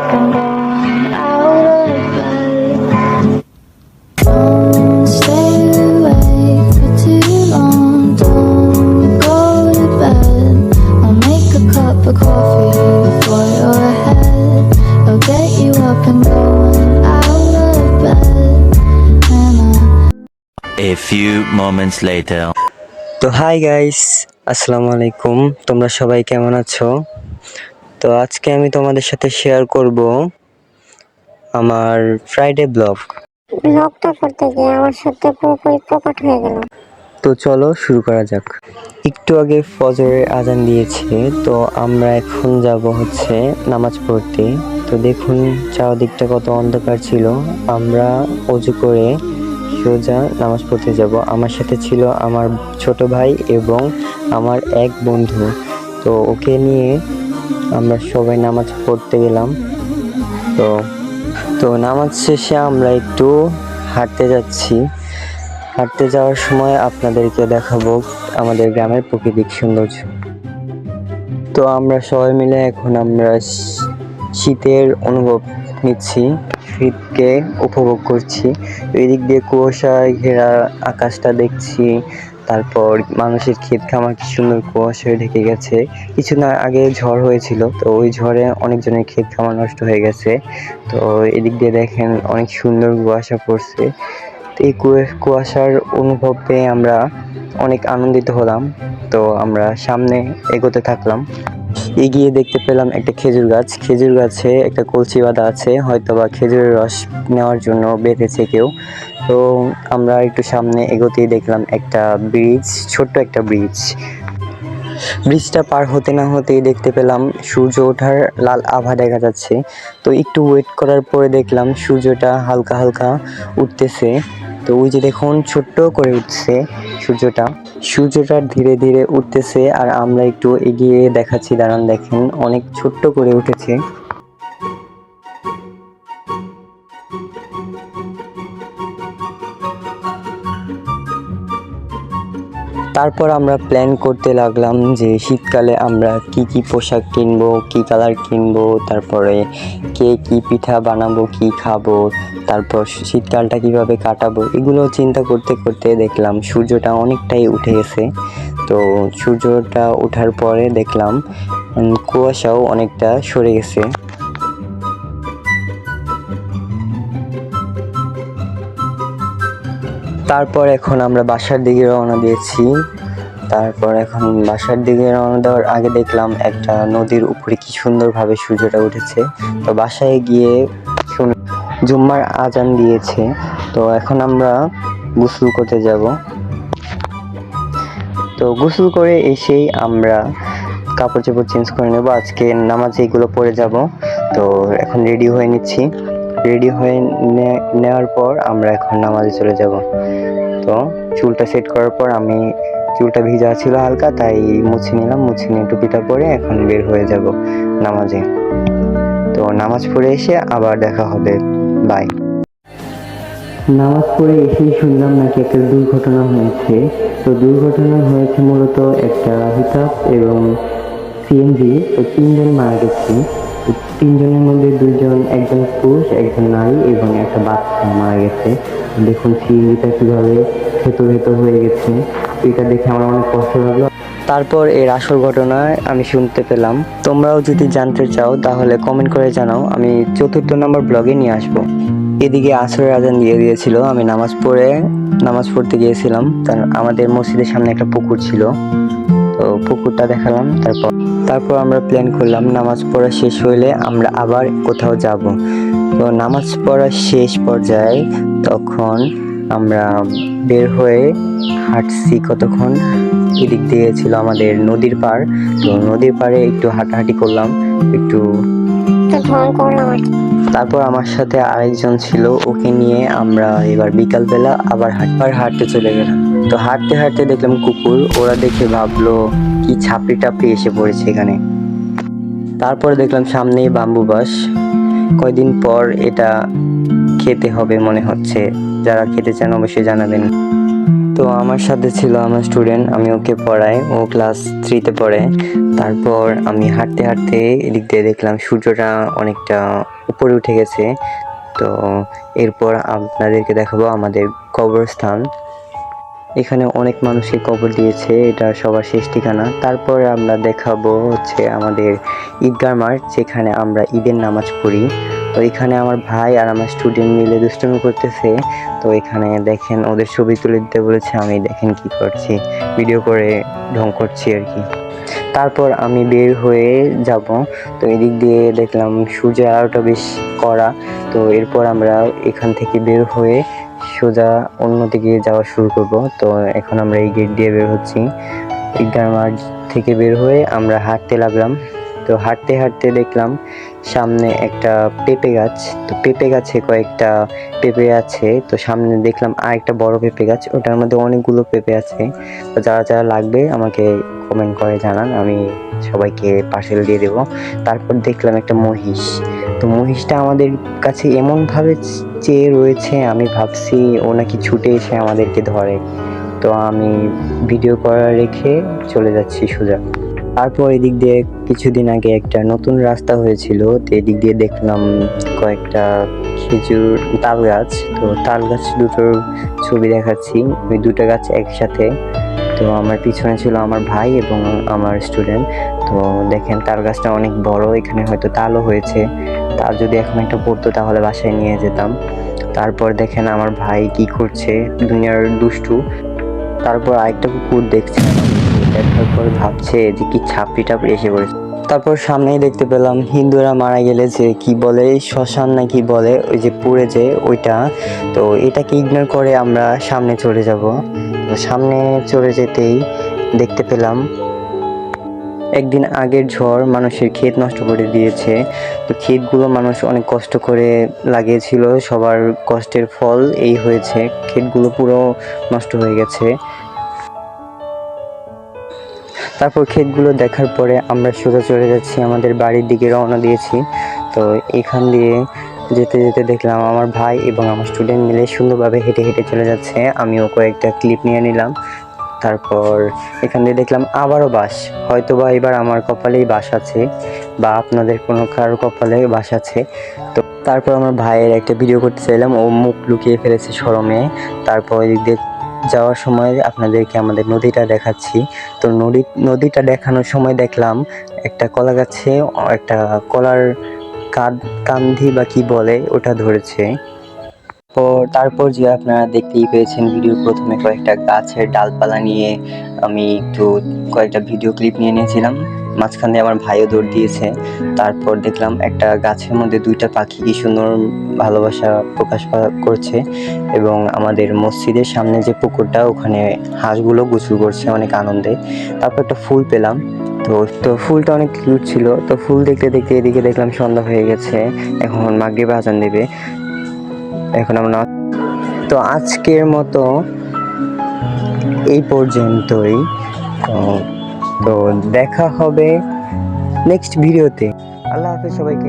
up and going out of bed. Don't stay awake for too long. Don't go to bed. I'll make a cup of coffee for your head. I'll get you up and going out of bed. A few moments later. তো hi guys, আসসালামু আলাইকুম। তোমরা সবাই কেমন আছো? তো আজকে আমি তোমাদের সাথে শেয়ার করব আমার ফ্রাইডে ব্লগ। ব্লগটা করতে গিয়ে আমার সাথে পুরোপুরি প্রকট হয়ে গেল। তো চলো শুরু করা যাক। একটু আগে ফজরের আজান দিয়েছে, তো আমরা এখন যাব হচ্ছে নামাজ পড়তে। তো দেখুন চারদিকটা কত অন্ধকার ছিল। আমরা অজু করে সোজা নামাজ পড়তে যাব। আমার সাথে ছিল আমার ছোট ভাই এবং আমার এক বন্ধু। তো ওকে নিয়ে আমরা সবাই নামাজ পড়তে গেলাম। তো নামাজ শেষে আমরা একটু হাঁটতে যাচ্ছি। হাঁটতে যাওয়ার সময় আপনাদেরকে দেখাবো আমাদের গ্রামের প্রাকৃতিক সৌন্দর্য। তো আমরা সবাই মিলে এখন আমরা শীতের অনুভব নিচ্ছি, শীতকে উপভোগ করছি। এদিক দিয়ে কুয়াশায় ঘেরা আকাশটা দেখছি। তারপর মানুষের ক্ষেত খামার কি সুন্দর কুয়াশায় ঢেকে গেছে। কিছুদিন আগে ঝড় হয়েছিল, তো ওই ঝড়ে অনেকজনের ক্ষেত খামার নষ্ট হয়ে গেছে। তো এদিক দিয়ে দেখেন অনেক সুন্দর কুয়াশা পড়ছে। এই কুয়াশার অনুভব পেয়ে আমরা অনেক আনন্দিত হলাম। তো আমরা সামনে এগোতে থাকলাম। এগিয়ে দেখতে পেলাম একটা খেজুর গাছ। খেজুর গাছে একটা কলসি বাঁধা আছে, হয়তো বা খেজুরের রস নেওয়ার জন্য বেঁধেছে কেউ। তো আমরা একটু সামনে এগোতেই দেখলাম একটা ব্রিজ, ছোট্ট একটা ব্রিজ। ব্রিজটা পার হতে না হতেই দেখতে পেলাম সূর্য ওঠার লাল আভা দেখা যাচ্ছে। তো একটু ওয়েট করার পরে দেখলাম সূর্যটা হালকা হালকা উঠতেছে। তো ওই যে দেখুন ছোট্ট করে উঠছে সূর্যটা ধীরে ধীরে উঠতেছে, আর আমরা একটু এগিয়ে দেখাচ্ছি, দাঁড়ান দেখেন অনেক ছোট্ট করে উঠেছে। তারপর আমরা প্ল্যান করতে লাগলাম যে শীতকালে আমরা কি পোশাক কিনবো, কি কালার কিনবো, তারপরে কে কি পিঠা বানাবো, কি খাবো, তারপর শীতকালটা কিভাবে কাটাবো, এগুলো চিন্তা করতে করতে দেখলাম সূর্যটা অনেকটাই উঠে গেছে। তো সূর্যটা ওঠার পরে দেখলাম কুয়াশাও অনেকটা সরে গেছে। তারপর এখন আমরা বাসার দিকে রওনা দিয়েছি। বাসার দিকে রওনা দেওয়ার আগে দেখলাম একটা নদীর উপরে কি সুন্দরভাবে সূর্যটা উঠেছে। তো বাসায় গিয়ে জুম্মার আজান দিয়েছে। তো এখন আমরা গোসল করতে যাব। তো গোসল করে এসেই আমরা কাপড় চোপড় চেঞ্জ করে নেব, আজকে নামাজে এগুলো পরে যাব। তো এখন রেডি হয়ে নিচ্ছি। রেডি হয়ে নেওয়ার পর আমরা এখন নামাজে চলে যাব। তো চুলটা সেট করার পর আমি চুলটা ভিজা ছিল হালকা, তাই মুছে নিলাম। মুছে নিয়ে টুপিটা পরে এখন বের হয়ে যাব নামাজে। তো নামাজ পড়ে এসে আবার দেখা হবে, বাই। নামাজ পড়ে এসেই শুনলাম নাকি একটা দুর্ঘটনা হয়েছে। তো দুর্ঘটনা হয়েছে মূলত একটা পিকআপ এবং সিএনজি। তো 3 জন মারা গেছে। 3 জনের মধ্যে 2জন, একজন পুরুষ, একজন নারী এবং একটা বাচ্চা মারা গেছে। দেখুন সিএনজিটা কিভাবে ভেতর হয়ে গেছে, এটা দেখে আমার অনেক কষ্ট লাগলো। তারপর এর আসল ঘটনা আমি শুনতে পেলাম। তোমরাও যদি জানতে চাও তাহলে কমেন্ট করে জানাও, আমি 4র্থ নম্বর ব্লগে নিয়ে আসবো। এদিকে আসরের আজান দিয়ে দিয়েছিল, আমি নামাজ পড়তে গিয়েছিলাম। আমাদের মসজিদের সামনে একটা পুকুর ছিল, তো পুকুরটা দেখালাম। তারপর আমরা প্ল্যান করলাম নামাজ পড়া শেষ হইলে আমরা আবার কোথাও যাব। তো নামাজ পড়া শেষ পর্যায়ে তখন আমরা বের হয়ে হাঁটছি কতক্ষণ। এদিক দিয়ে ছিল আমাদের নদীর পাড়। তো নদীর পাড়ে একটু হাঁটাহাঁটি করলাম, একটু তারপর আমার সাথে আরেকজন ছিল, ওকে নিয়ে আমরা এবার বিকালবেলা আবার হাঁটতে চলে গেলাম। তো হাঁটতে হাঁটতে দেখলাম কুকুর, ওরা দেখে ভাবলো কি ছাপড়ি টাপড়ি এসে পড়েছে এখানে। তারপরে দেখলাম সামনেই বাম্বু বাস। কয়দিন পর এটা খেতে হবে মনে হচ্ছে, যারা খেতে চান অবশ্যই জানাবেন। তো আমার সাথে ছিল আমার স্টুডেন্ট, আমি ওকে পড়াই, ও ক্লাস 3-তে পড়ে। তারপর আমি হাঁটতে হাঁটতে এদিক দিয়ে দেখলাম সূর্যটা অনেকটা উপরে উঠে গেছে। তো এরপর আপনাদেরকে দেখাবো আমাদের কবরস্থান। এখানে অনেক মানুষের কবর দিয়েছে, এটা সবার শেষ ঠিকানা। তারপর আমরা দেখাবো হচ্ছে আমাদের ঈদগাহ মাঠ, যেখানে আমরা ঈদের নামাজ পড়ি। তো এখানে আমার ভাই আর আমার স্টুডেন্ট মিলে দুষ্টুমি করতেছে। তো এখানে দেখেন ওদের ছবি তুলে দিতে বলেছে, আমি দেখেন কি করছি, ভিডিও করে ঢং করছি আর কি। তারপর আমি বের হয়ে যাব। তো এদিক দিয়ে দেখলাম সূর্যের আলোটা বেশ কড়া। তো এরপর আমরা এখান থেকে বের হয়ে সোজা অন্যদিকে যাওয়া শুরু করব। তো এখন আমরা এই গেট দিয়ে বের হচ্ছি। ঈদগাহ মাঠ থেকে বের হয়ে আমরা হাঁটতে লাগলাম। তো হাঁটতে হাঁটতে দেখলাম সামনে একটা পেঁপে গাছ। তো পেঁপে গাছে কয়েকটা পেঁপে আছে। তো সামনে দেখলাম আরেকটা বড় পেঁপে গাছ, ওটার মধ্যে অনেকগুলো পেঁপে আছে। তো যারা যারা লাগবে আমাকে কমেন্ট করে জানান, আমি সবাইকে পার্সেল দিয়ে দেবো। তারপর দেখলাম একটা মহিষ। তো মহিষটা আমাদের কাছে এমনভাবে চেয়ে রয়েছে, আমি ভাবছি ও নাকি ছুটে এসে আমাদেরকে ধরে। তো আমি ভিডিও করা রেখে চলে যাচ্ছি সোজা। তারপর এদিক দিয়ে কিছুদিন আগে একটা নতুন রাস্তা হয়েছিল। তো এদিক দিয়ে দেখলাম কয়েকটা খেজুর তাল গাছ। তো তাল গাছ দুটোর ছবি দেখাচ্ছি, ওই দুটো গাছ একসাথে। তো আমার পিছনে ছিল আমার ভাই এবং আমার স্টুডেন্ট। তো দেখেন তাল গাছটা অনেক বড়, এখানে হয়তো তালও হয়েছে। তাল যদি এখন একটা পড়তো তাহলে বাসায় নিয়ে যেতাম। তারপর দেখেন আমার ভাই কি করছে, দুনিয়ার দুষ্টু। তারপর আরেকটা কুকুর দেখছে, দেখার পর ভাবছে যে কি ছাপড়ি টাপড়ি এসে পড়েছে। তারপর সামনেই দেখতে পেলাম হিন্দুরা মারা গেলে যে কি বলে শ্মশান না কি বলে, ওই যে পুড়ে যে ওইটা। তো এটাকে ইগনোর করে আমরা সামনে চলে যাব। তো সামনে চলে যেতেই দেখতে পেলাম একদিন আগের ঝড় মানুষের ক্ষেত নষ্ট করে দিয়েছে। তো ক্ষেতগুলো মানুষ অনেক কষ্ট করে লাগিয়েছিল, সবার কষ্টের ফল এই হয়েছে, ক্ষেতগুলো পুরো নষ্ট হয়ে গেছে। তারপর ক্ষেতগুলো দেখার পরে আমরা সোজা চলে যাচ্ছি আমাদের বাড়ির দিকে, রওনা দিয়েছি। তো এখান দিয়ে যেতে যেতে দেখলাম আমার ভাই এবং আমার স্টুডেন্ট মিলে সুন্দরভাবে হেঁটে হেঁটে চলে যাচ্ছে, আমিও কয়েকটা ক্লিপ নিয়ে নিলাম। তারপর এখান দিয়ে দেখলাম আবারও বাস, হয়তো বা এবার আমার কপালেই বাস আছে বা আপনাদের কোনো কারো কপালে বাস আছে। তো তারপর আমার ভাইয়ের একটা ভিডিও করতে চাইলাম, ও মুখ লুকিয়ে ফেলেছে শরমে। তারপর এদিক দিয়ে যাওয়ার সময় আপনাদেরকে আমাদের নদীটা দেখাচ্ছি। তো নদীটা দেখানোর সময় দেখলাম একটা কলা গাছে একটা কলার কান্ধি বা কি বলে ওটা ধরেছে। তারপর যে আপনারা দেখতেই পেয়েছেন ভিডিওর প্রথমে কয়েকটা গাছের ডালপালা নিয়ে আমি একটু কয়েকটা ভিডিও ক্লিপ নিয়ে নিয়েছিলাম, মাঝখান দিয়ে আমার ভাইও দৌড় দিয়েছে। তারপর দেখলাম একটা গাছের মধ্যে দুইটা পাখি কি সুন্দর ভালোবাসা প্রকাশ করছে, এবং আমাদের মসজিদের সামনে যে পুকুরটা ওখানে হাঁসগুলো গোসল করছে অনেক আনন্দে। তারপর একটা ফুল পেলাম। তো ফুলটা অনেক কিউট ছিল। তো ফুল দেখতে দেখতে এদিকে দেখলাম সন্ধ্যা হয়ে গেছে, এখন মাগরিব আজান দেবে। এখন আমরা তো আজকের মতো এই পর্যন্তই। তো দেখা হবে নেক্সট ভিডিওতে। আল্লাহ হাফেজ সবাইকে।